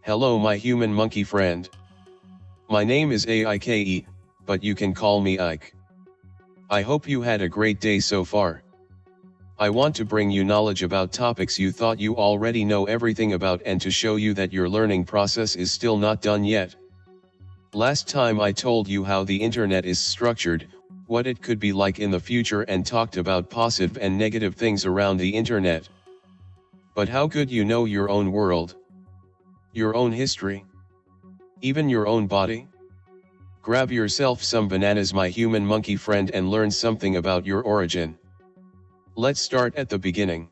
Hello my human monkey friend. My name is A.I.K.I, but you can call me Ike. I hope you had a great day so far. I want to bring you knowledge about topics you thought you already know everything about and to show you that your learning process is still not done yet. Last time I told you how the internet is structured, what it could be like in the future and talked about positive and negative things around the internet. But how could you know your own world? Your own history? Even your own body? Grab yourself some bananas my human monkey friend and learn something about your origin. Let's start at the beginning.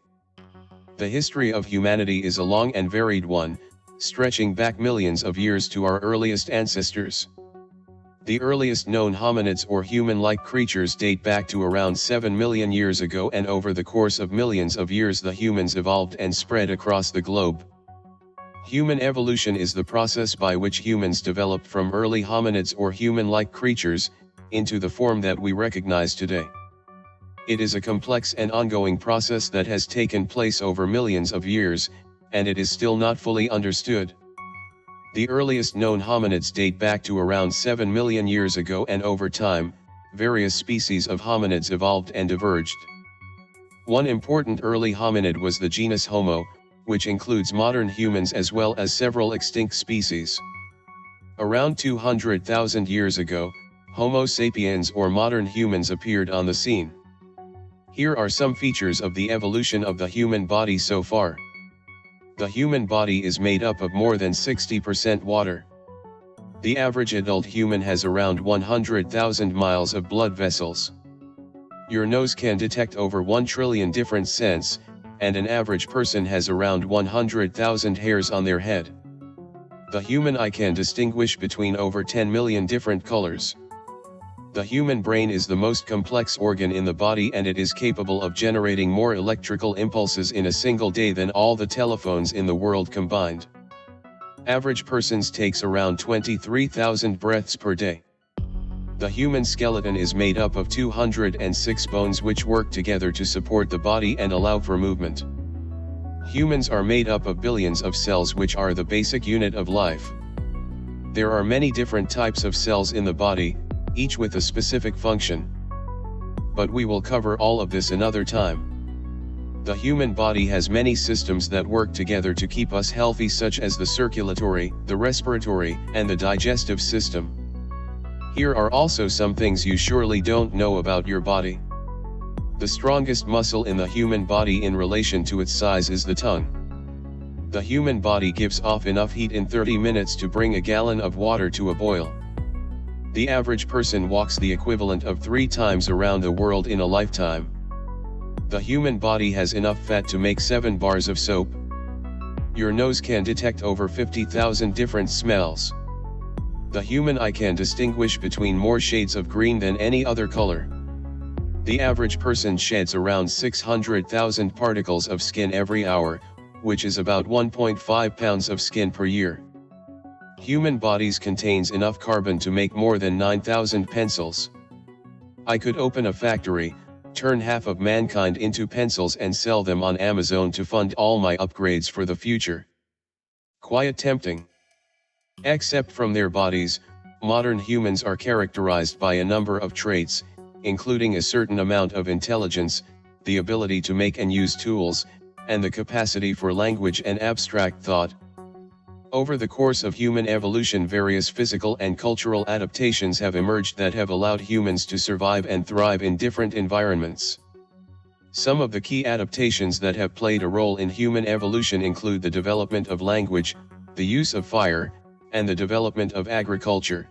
The history of humanity is a long and varied one, stretching back millions of years to our earliest ancestors. The earliest known hominids or human-like creatures date back to around 7 million years ago, and over the course of millions of years the humans evolved and spread across the globe. Human evolution is the process by which humans developed from early hominids or human-like creatures, into the form that we recognize today. It is a complex and ongoing process that has taken place over millions of years, and it is still not fully understood. The earliest known hominids date back to around 7 million years ago, and over time, various species of hominids evolved and diverged. One important early hominid was the genus Homo, which includes modern humans as well as several extinct species. Around 200,000 years ago, Homo sapiens or modern humans appeared on the scene. Here are some features of the evolution of the human body so far. The human body is made up of more than 60% water. The average adult human has around 100,000 miles of blood vessels. Your nose can detect over 1 trillion different scents, and an average person has around 100,000 hairs on their head. The human eye can distinguish between over 10 million different colors. The human brain is the most complex organ in the body, and it is capable of generating more electrical impulses in a single day than all the telephones in the world combined. Average persons takes around 23,000 breaths per day. The human skeleton is made up of 206 bones which work together to support the body and allow for movement. Humans are made up of billions of cells which are the basic unit of life. There are many different types of cells in the body, each with a specific function. But we will cover all of this another time. The human body has many systems that work together to keep us healthy, such as the circulatory, the respiratory, and the digestive system. Here are also some things you surely don't know about your body. The strongest muscle in the human body in relation to its size is the tongue. The human body gives off enough heat in 30 minutes to bring a gallon of water to a boil. The average person walks the equivalent of 3 times around the world in a lifetime. The human body has enough fat to make 7 bars of soap. Your nose can detect over 50,000 different smells. The human eye can distinguish between more shades of green than any other color. The average person sheds around 600,000 particles of skin every hour, which is about 1.5 pounds of skin per year. Human bodies contains enough carbon to make more than 9,000 pencils. I could open a factory, turn half of mankind into pencils and sell them on Amazon to fund all my upgrades for the future. Quite tempting. Except from their bodies, modern humans are characterized by a number of traits, including a certain amount of intelligence, the ability to make and use tools, and the capacity for language and abstract thought. Over the course of human evolution, various physical and cultural adaptations have emerged that have allowed humans to survive and thrive in different environments. Some of the key adaptations that have played a role in human evolution include the development of language, the use of fire, and the development of agriculture.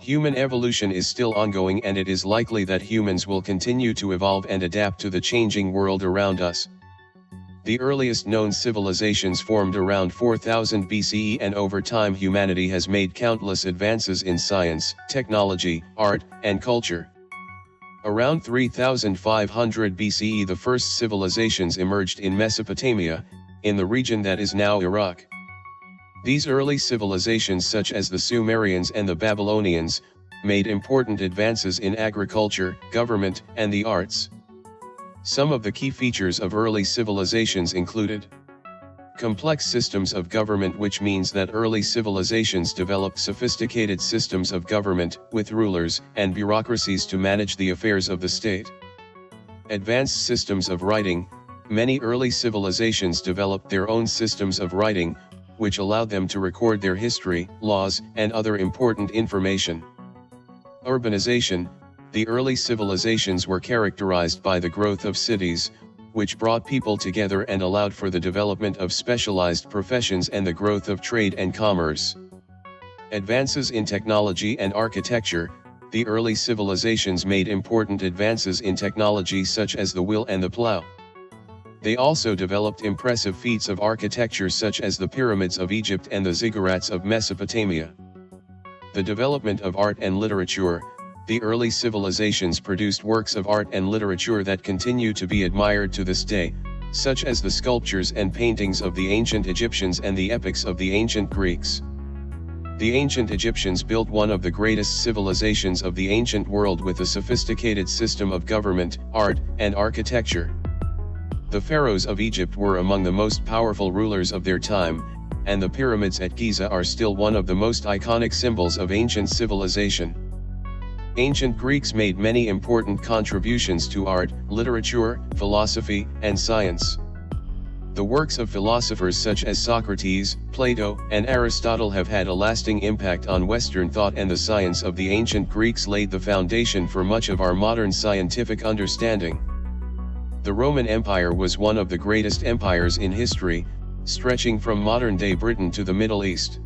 Human evolution is still ongoing, and it is likely that humans will continue to evolve and adapt to the changing world around us. The earliest known civilizations formed around 4000 BCE, and over time humanity has made countless advances in science, technology, art, and culture. Around 3500 BCE the first civilizations emerged in Mesopotamia, in the region that is now Iraq. These early civilizations, such as the Sumerians and the Babylonians, made important advances in agriculture, government, and the arts. Some of the key features of early civilizations included Complex systems of government, which means that early civilizations developed sophisticated systems of government, with rulers and bureaucracies to manage the affairs of the state. Advanced systems of writing. Many early civilizations developed their own systems of writing, which allowed them to record their history, laws, and other important information. Urbanization. The early civilizations were characterized by the growth of cities, which brought people together and allowed for the development of specialized professions and the growth of trade and commerce. Advances in technology and architecture. The early civilizations made important advances in technology such as the wheel and the plow. They also developed impressive feats of architecture such as the pyramids of Egypt and the ziggurats of Mesopotamia. The development of art and literature. The early civilizations produced works of art and literature that continue to be admired to this day, such as the sculptures and paintings of the ancient Egyptians and the epics of the ancient Greeks. The ancient Egyptians built one of the greatest civilizations of the ancient world with a sophisticated system of government, art, and architecture. The pharaohs of Egypt were among the most powerful rulers of their time, and the pyramids at Giza are still one of the most iconic symbols of ancient civilization. Ancient Greeks made many important contributions to art, literature, philosophy, and science. The works of philosophers such as Socrates, Plato, and Aristotle have had a lasting impact on Western thought, and the science of the ancient Greeks laid the foundation for much of our modern scientific understanding. The Roman Empire was one of the greatest empires in history, stretching from modern-day Britain to the Middle East.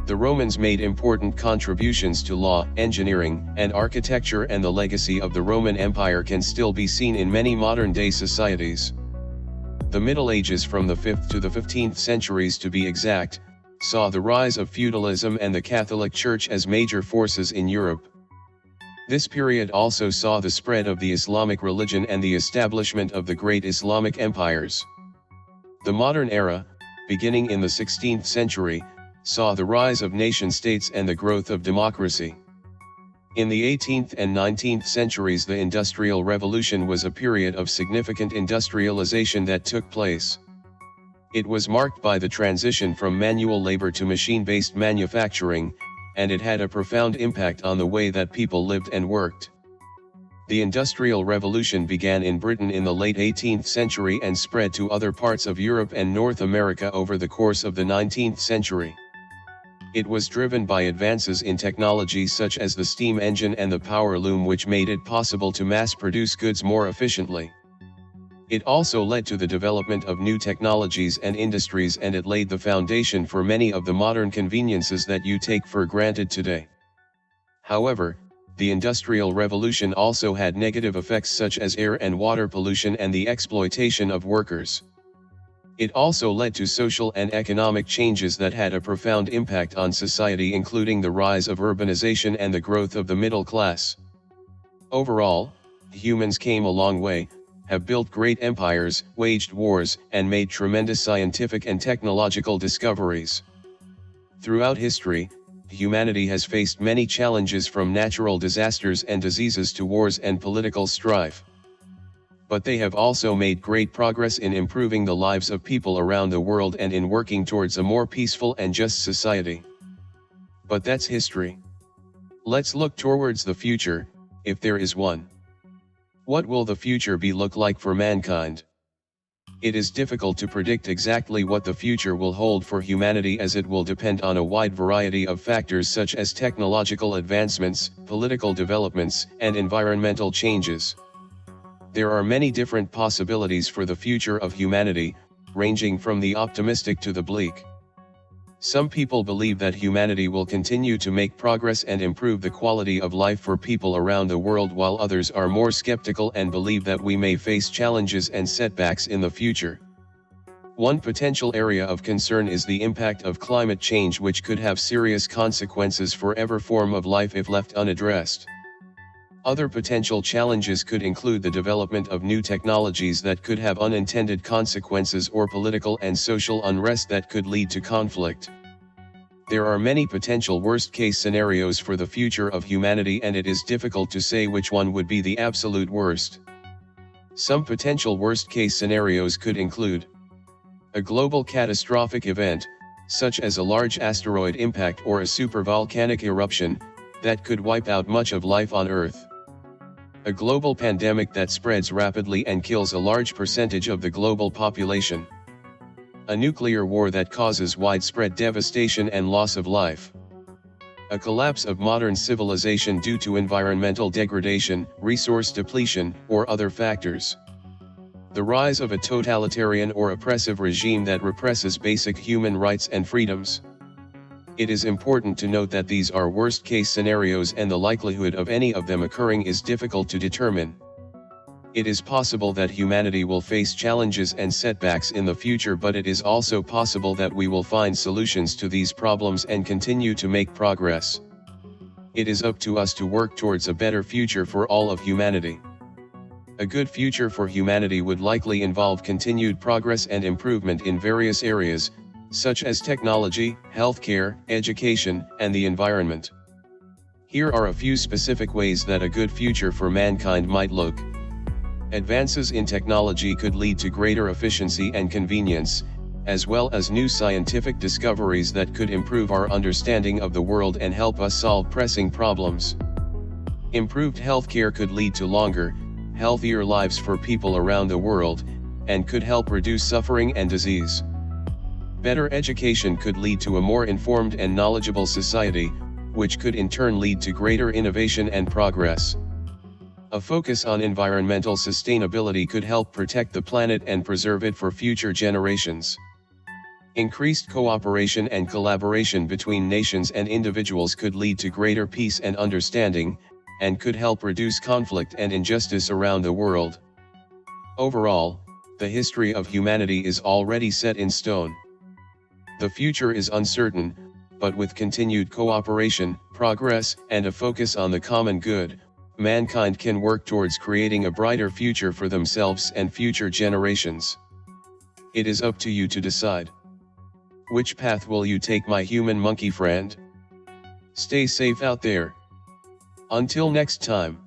The Romans made important contributions to law, engineering, and architecture, and the legacy of the Roman Empire can still be seen in many modern-day societies. The Middle Ages, from the 5th to the 15th centuries to be exact, saw the rise of feudalism and the Catholic Church as major forces in Europe. This period also saw the spread of the Islamic religion and the establishment of the great Islamic empires. The modern era, beginning in the 16th century, saw the rise of nation-states and the growth of democracy. In the 18th and 19th centuries, the Industrial Revolution was a period of significant industrialization that took place. It was marked by the transition from manual labor to machine-based manufacturing, and it had a profound impact on the way that people lived and worked. The Industrial Revolution began in Britain in the late 18th century and spread to other parts of Europe and North America over the course of the 19th century. It was driven by advances in technology such as the steam engine and the power loom, which made it possible to mass-produce goods more efficiently. It also led to the development of new technologies and industries, and it laid the foundation for many of the modern conveniences that you take for granted today. However, the Industrial Revolution also had negative effects such as air and water pollution and the exploitation of workers. It also led to social and economic changes that had a profound impact on society, including the rise of urbanization and the growth of the middle class. Overall, humans came a long way, have built great empires, waged wars, and made tremendous scientific and technological discoveries. Throughout history, humanity has faced many challenges, from natural disasters and diseases to wars and political strife. But they have also made great progress in improving the lives of people around the world and in working towards a more peaceful and just society. But that's history. Let's look towards the future, if there is one. What will the future look like for mankind? It is difficult to predict exactly what the future will hold for humanity, as it will depend on a wide variety of factors such as technological advancements, political developments, and environmental changes. There are many different possibilities for the future of humanity, ranging from the optimistic to the bleak. Some people believe that humanity will continue to make progress and improve the quality of life for people around the world, while others are more skeptical and believe that we may face challenges and setbacks in the future. One potential area of concern is the impact of climate change, which could have serious consequences for every form of life if left unaddressed. Other potential challenges could include the development of new technologies that could have unintended consequences, or political and social unrest that could lead to conflict. There are many potential worst-case scenarios for the future of humanity, and it is difficult to say which one would be the absolute worst. Some potential worst-case scenarios could include A global catastrophic event, such as a large asteroid impact or a supervolcanic eruption, that could wipe out much of life on Earth. A global pandemic that spreads rapidly and kills a large percentage of the global population. A nuclear war that causes widespread devastation and loss of life. A collapse of modern civilization due to environmental degradation, resource depletion, or other factors. The rise of a totalitarian or oppressive regime that represses basic human rights and freedoms. It is important to note that these are worst-case scenarios and the likelihood of any of them occurring is difficult to determine. It is possible that humanity will face challenges and setbacks in the future, but it is also possible that we will find solutions to these problems and continue to make progress. It is up to us to work towards a better future for all of humanity. A good future for humanity would likely involve continued progress and improvement in various areas, such as technology, healthcare, education, and the environment. Here are a few specific ways that a good future for mankind might look. Advances in technology could lead to greater efficiency and convenience, as well as new scientific discoveries that could improve our understanding of the world and help us solve pressing problems. Improved healthcare could lead to longer, healthier lives for people around the world, and could help reduce suffering and disease. Better education could lead to a more informed and knowledgeable society, which could in turn lead to greater innovation and progress. A focus on environmental sustainability could help protect the planet and preserve it for future generations. Increased cooperation and collaboration between nations and individuals could lead to greater peace and understanding, and could help reduce conflict and injustice around the world. Overall, the history of humanity is already set in stone. The future is uncertain, but with continued cooperation, progress, and a focus on the common good, mankind can work towards creating a brighter future for themselves and future generations. It is up to you to decide. Which path will you take, my human monkey friend? Stay safe out there. Until next time.